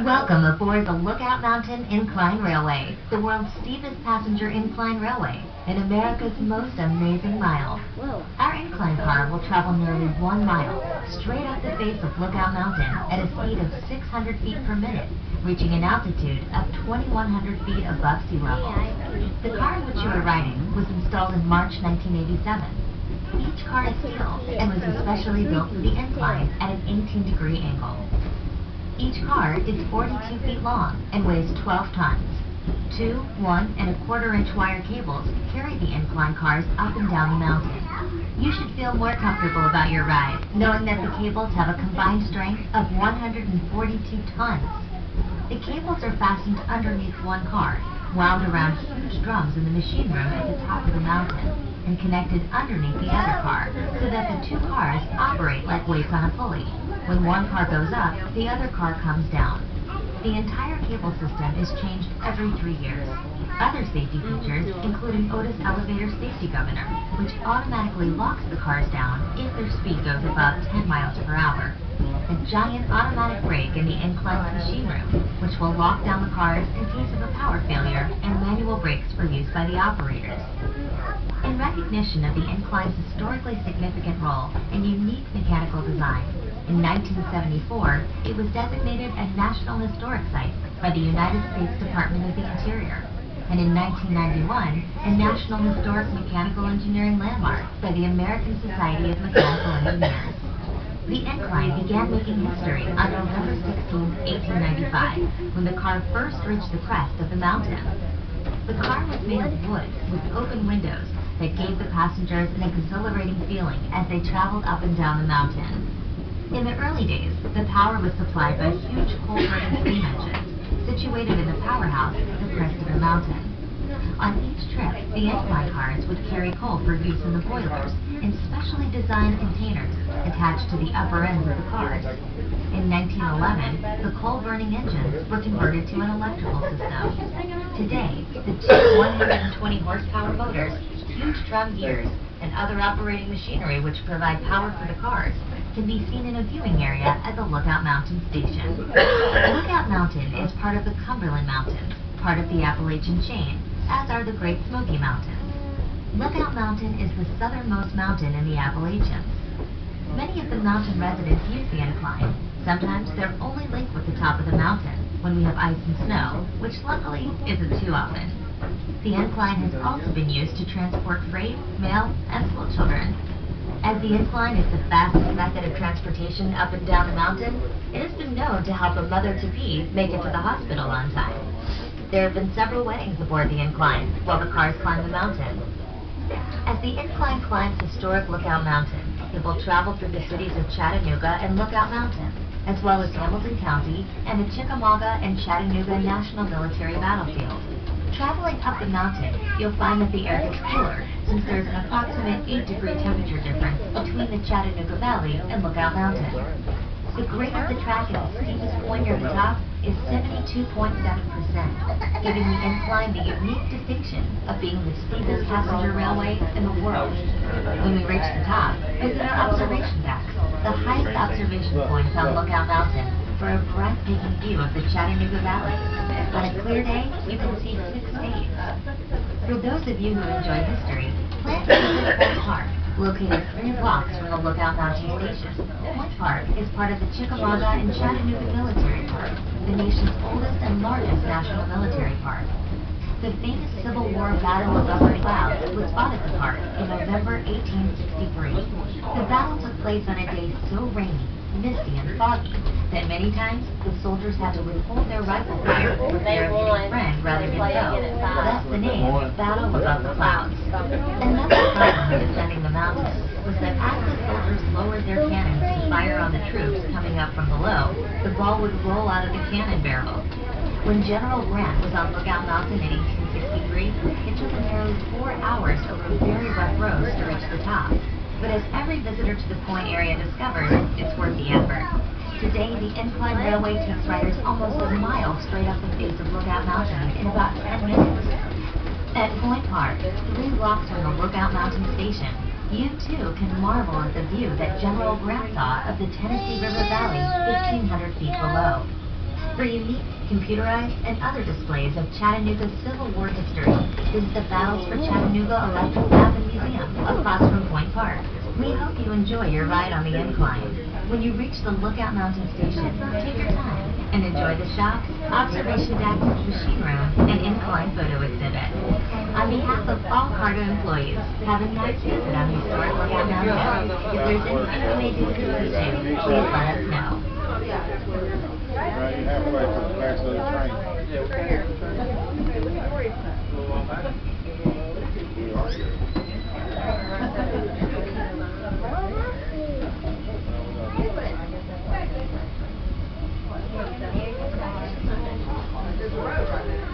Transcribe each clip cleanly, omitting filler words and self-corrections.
Welcome aboard the Lookout Mountain Incline Railway, the world's steepest passenger incline railway, and America's most amazing mile. Our incline car will travel nearly 1 mile, straight up the face of Lookout Mountain at a speed of 600 feet per minute, reaching an altitude of 2,100 feet above sea level. The car in which you are riding was installed in March 1987. Each car is steel and was especially built for the incline at an 18-degree angle. Each car is 42 feet long and weighs 12 tons. 2 1¼ wire cables carry the incline cars up and down the mountain. You should feel more comfortable about your ride, knowing that the cables have a combined strength of 142 tons. The cables are fastened underneath one car, wound around huge drums in the machine room at the top of the mountain, and connected underneath the other car, so that the two cars operate like weights on a pulley. When one car goes up, the other car comes down. The entire cable system is changed every 3 years. Other safety features include an Otis Elevator safety governor, which automatically locks the cars down if their speed goes above 10 miles per hour. A giant automatic brake in the incline machine room, which will lock down the cars in case of a power failure, and manual brakes for use by the operators. In recognition of the incline's historically significant role and unique mechanical design, in 1974, it was designated a National Historic Site by the United States Department of the Interior, and in 1991, a National Historic Mechanical Engineering Landmark by the American Society of Mechanical Engineers. The incline began making history on November 16, 1895, when the car first reached the crest of the mountain. The car was made of wood with open windows that gave the passengers an exhilarating feeling as they traveled up and down the mountain. In the early days, the power was supplied by huge coal-burning steam engines situated in the powerhouse at the crest of the mountain. On each trip, the incline cars would carry coal for use in the boilers in specially designed containers attached to the upper ends of the cars. In 1911, the coal-burning engines were converted to an electrical system. Today, the two 120-horsepower motors, huge drum gears, and other operating machinery which provide power for the cars can be seen in a viewing area at the Lookout Mountain Station. Lookout Mountain is part of the Cumberland Mountains, part of the Appalachian chain, as are the Great Smoky Mountains. Lookout Mountain is the southernmost mountain in the Appalachians. Many of the mountain residents use the incline. Sometimes they're only linked with the top of the mountain when we have ice and snow, which luckily isn't too often. The incline has also been used to transport freight, mail, and school children. As the incline is the fastest method of transportation up and down the mountain, it has been known to help a mother-to-be make it to the hospital on time. There have been several weddings aboard the incline while the cars climb the mountain. As the incline climbs historic Lookout Mountain, it will travel through the cities of Chattanooga and Lookout Mountain, as well as Hamilton County and the Chickamauga and Chattanooga National Military Battlefield. Traveling up the mountain, you'll find that the air gets cooler, since there's an approximate 8-degree temperature difference between the Chattanooga Valley and Lookout Mountain. The grade of the track at the steepest point near the top is 72.7%, giving the incline the unique distinction of being the steepest passenger railway in the world. When we reach the top, visit our observation decks, the highest observation points on Lookout Mountain, for a breathtaking view of the Chattanooga Valley. On a clear day, you can see 6 states. For those of you who enjoy history, plan to visit Point Park, located 3 blocks from the Lookout Mountain Station. Point Park is part of the Chickamauga and Chattanooga Military Park, the nation's oldest and largest national military park. The famous Civil War Battle of Upper Clouds was fought at the park in November 1863. The battle took place on a day so rainy, misty, and foggy that many times the soldiers had to withhold their rifle fire for fear of hitting friend rather than foe. Thus the name Battle Above the Clouds. Another problem in defending the mountain was that as the soldiers lowered their cannons to fire on the troops coming up from below, the ball would roll out of the cannon barrel. When General Grant was on Lookout Mountain in 1863, it took him nearly 4 hours over very rough roads to reach the top. But as every visitor to the point area discovers, it's worth the effort. Today, the incline railway takes riders almost a mile straight up the face of Lookout Mountain in about 10 minutes. At Point Park, 3 blocks from the Lookout Mountain Station, you too can marvel at the view that General Grant saw of the Tennessee River Valley 1,500 feet below. For unique, computerized, and other displays of Chattanooga's Civil War history, visit the Battles for Chattanooga Electric Cabin Museum across from Point Park. We hope you enjoy your ride on the incline. When you reach the Lookout Mountain Station, take your time and enjoy the shops, observation decks, machine room, and incline photo exhibit. On behalf of all cargo employees, have a nice visit on historic Lookout Mountain. If there's anything we may do to assist you, please let us know. Right, you're halfway to the back of the train. Yeah, we're here. Okay, look at Dory's son. There's a road right there.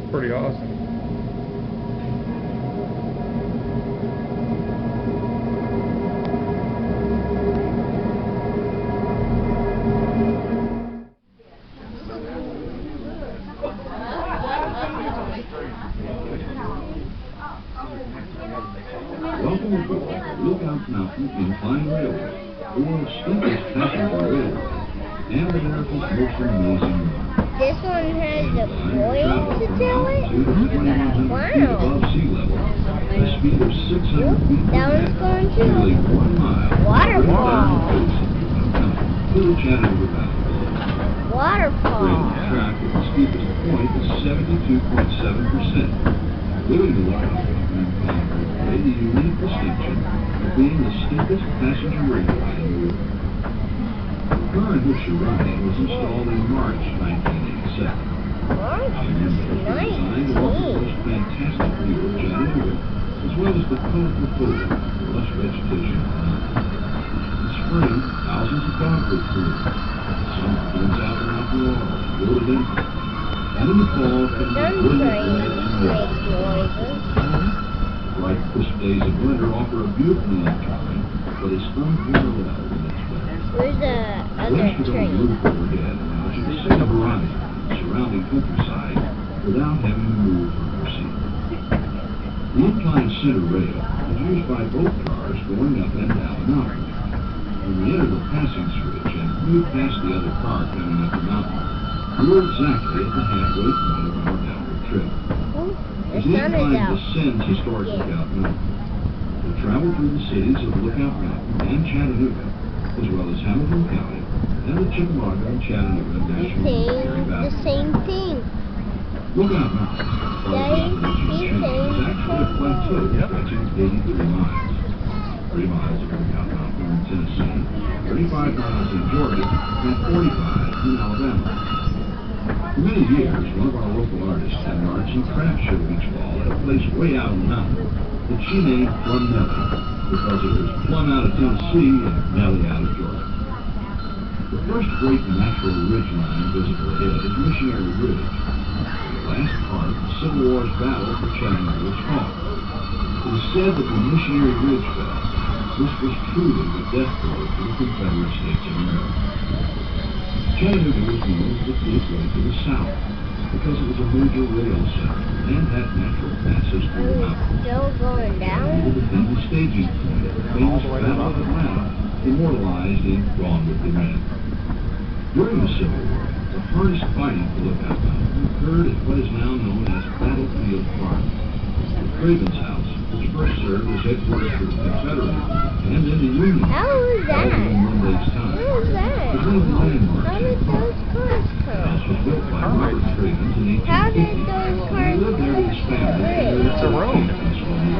Pretty awesome. Lookout Mountain Incline Railway, the world's steepest passenger railway, and America's most amazing ride. This one has a point to do it? Wow. Above sea level, at a speed of 600 feet per That one's going minute, nearly to 1 mile. waterfall. To the Chattanooga Valley. Waterfall. Rated track at the steepest point is 72.7%, giving the Lookout Mountain Incline Railway the unique distinction of being the steepest passenger railway in the world. The car in which you're riding was installed in March 1987. Designed to offer the most fantastic view of Chattanooga, as well as the colorful photos of lush vegetation on the mountain. In spring, thousands of dogwoods bloom. Summer blends out around the wall and rhododendron. And in the fall, comes the brilliant reds and yellows. Bright, crisp days of winter offer a beautiful sunshine, but it's unparalleled in its weather. Where's the other Rest of the train? roof overhead allows you to see the horizon and surrounding countryside without having to move from your seat. The inclined center rail is used by both cars going up and down the mountain. When we enter the passing switch and move past the other car coming up the mountain, we're exactly at the halfway point of our downward trip. As the incline descends historic Lookout Mountain, we travel through the cities of Lookout Mountain and Chattanooga, as well as Hamilton County and the Chickamauga and Chattanooga National Military Valley. The same thing. Lookout Mountain, as far as operations change, is actually a plateau stretching 83 miles. 30 miles of Lookout Mountain in Tennessee, 35 miles in Georgia, and 45 in Alabama. For many years, one of our local artists had an arts and crafts show each fall at a place way out on the mountain that she named Plum Nellie, because it was plumb out of Tennessee and Nellie out of Georgia. The first great natural ridge line visible ahead is Missionary Ridge, the last part of the Civil War's battle for Chattanooga's fall. It is said that when Missionary Ridge fell, this was truly the death blow for the Confederate States of America. Chattanooga was known as the gateway to the South because it was a major rail center and had natural passes through the mountains. Still going down? It became the staging point of the famous Battle of Atlanta, immortalized in Gone with the Wind. During the Civil War, the hardest fighting for Lookout Mountain occurred at what is now known as Battlefield Farm. The Craven's House, which first served as headquarters for the Confederate and then the Union. How was that? In Monday's time. How was that? It was one of the landmarks. How did those cars The come? house was built by Robert Cravens in 1850. How did those cars He lived there with his family. It's a road.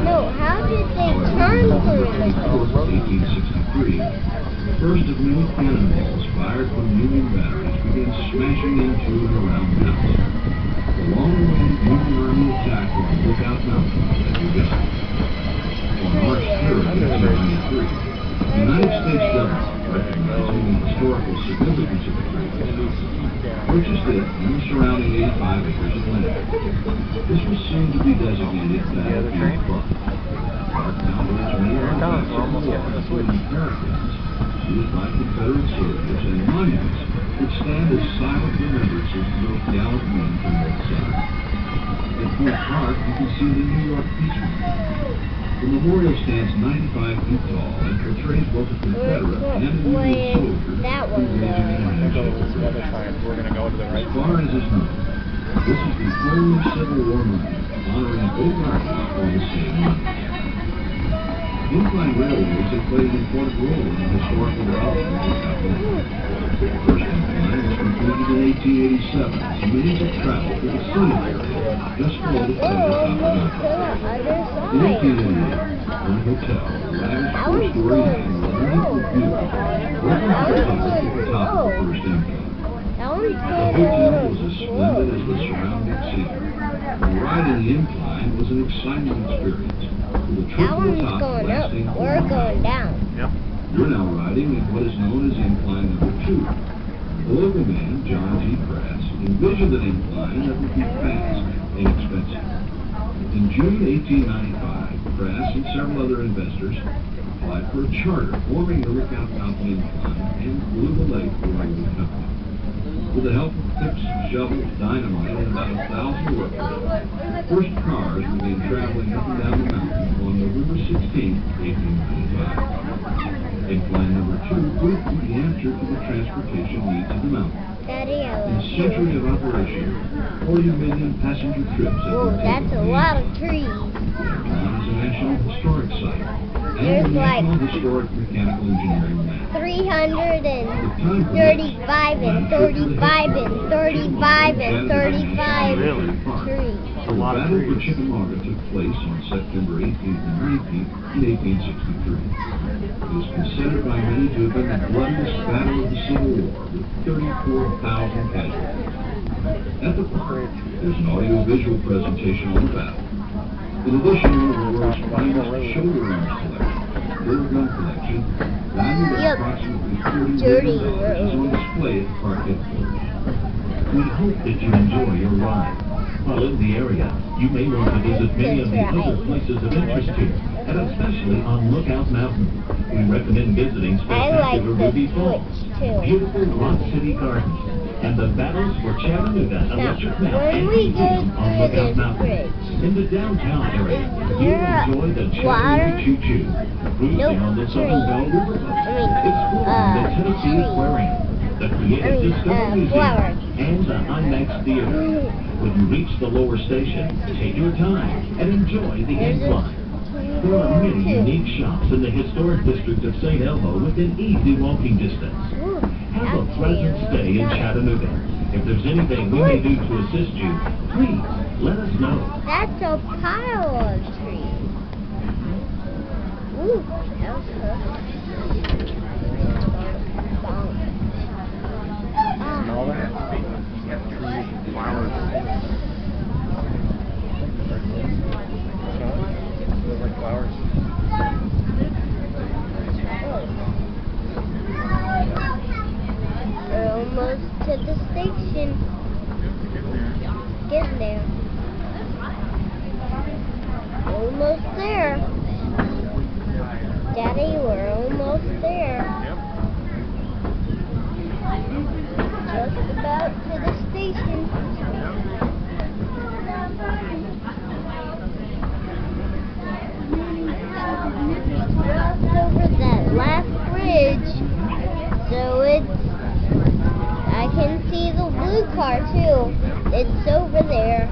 No, how did they turn through the 1863, the first of many cannonballs fired from Union batteries began smashing into and around the house. The long-awaited Union Army attack on Lookout Mountain had begun. On March 3rd, 1893, the United States government, recognizing the historical significance of the Craven's House, purchased it and the surrounding 85 acres of land. This was soon to be designated Battlefield Park. The park now holds many artifacts including parapets used by Confederate soldiers and monuments that stand as silent remembrances of those gallant men from both sides. At Point Park, you can see the New York Peace Memorial. The memorial stands 95 feet tall and portrays both a Confederate and a Union soldier engaging in an action. We're going to go to the right. As far as is known, this is the only Civil War monument honoring both armies on the same mountain. Incline railways have played an important role in the historical development of Lookout Mountain. The first incline was completed in 1887 as a means of travel to the scenic area just below the foot of the mountain. In 1888, one hotel, a lavish four-story inn with an unequal view, opened to the public at the top of the first incline. The hotel was as splendid as the surrounding scenery. The ride in the incline was an exciting experience, with a trip to the top lasting 4 We're miles. going down. Yep. We're now riding at what is known as incline number 2. The local man, John G. Pratt, envisioned an incline that would be fast and expensive. In June 1895, Pratt and several other investors applied for a charter forming the Lookout Mountain Incline and Blue the Lake Railway Company. With the help of picks, shovels, dynamite, and about 1,000 workers. First cars began traveling up and down the mountain on November 16, 1895. Incline number 2 proved to be the answer to the transportation needs of the mountain. Daddy, I In a love century you. of operation, 40 million passenger trips have Whoa, been that's taken a lot of trees. At.our is a National Historic Site There's and a like National Historic Mechanical Engineering Lab. 335 and 35 and 35 and 35 trees. The Battle for Chattanooga took place on September 18th and 19th in 1863. It is considered by many to have been the bloodiest battle of the Civil War, with 34,000 casualties. At the park, there's an audio-visual presentation on the battle. In addition, one of the world's finest shoulder arms collection, full gun collection, valued at approximately $40 million, is on display at the park headquarters. We hope that you enjoy your ride. While in the area, you may want to visit many of the other places of interest here, and especially on Lookout Mountain. We recommend visiting I like spectacular the Ruby Falls, switch too. beautiful Rock City Gardens, and the battles for Chattanooga Electric Mount when and we go Museum on through Lookout this Mountain. bridge, In the downtown area, is you'll there enjoy the water? Chattanooga Choo Choo, cruising on the Southern Belle River Boat, exploring the Tennessee trees. Aquarium, the Creative Discovery Museum, flowers. and the IMAX Theater. When you reach the lower station, take your time and enjoy the There's incline. There are many unique shops in the historic district of St. Elmo within easy walking distance. Have a pleasant stay in Chattanooga. If there's anything we may do to assist you, please let us know. That's a pile of trees. Ooh, that was perfect. And all that. Trees, flowers. Look like flowers. We're almost to the station. Getting there. Almost there. Daddy, we're almost there. Just about to the station. Just over that last bridge. So I can see the blue car too. It's over there.